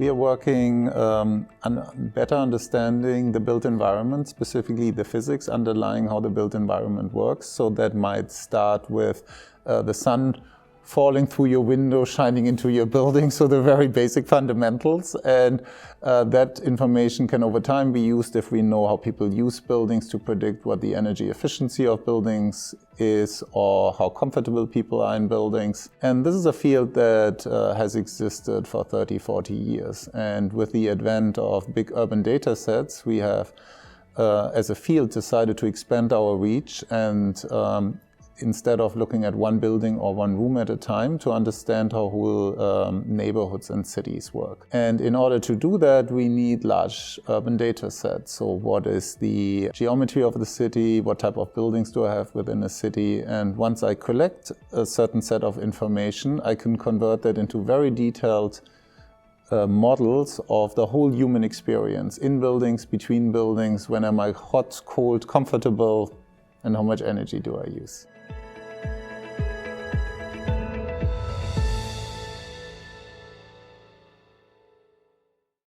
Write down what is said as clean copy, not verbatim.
We are working on better understanding the built environment, specifically the physics underlying how the built environment works. So that might start with the sun falling through your window, shining into your building, so the very basic fundamentals. And that information can over time be used if we know how people use buildings to predict what the energy efficiency of buildings is or how comfortable people are in buildings. And this is a field that has existed for 30, 40 years. And with the advent of big urban data sets, we have, as a field, decided to expand our reach and instead of looking at one building or one room at a time, to understand how whole neighborhoods and cities work. And in order to do that, we need large urban data sets. So what is the geometry of the city? What type of buildings do I have within a city? And once I collect a certain set of information, I can convert that into very detailed models of the whole human experience in buildings, between buildings, when am I hot, cold, comfortable, and how much energy do I use.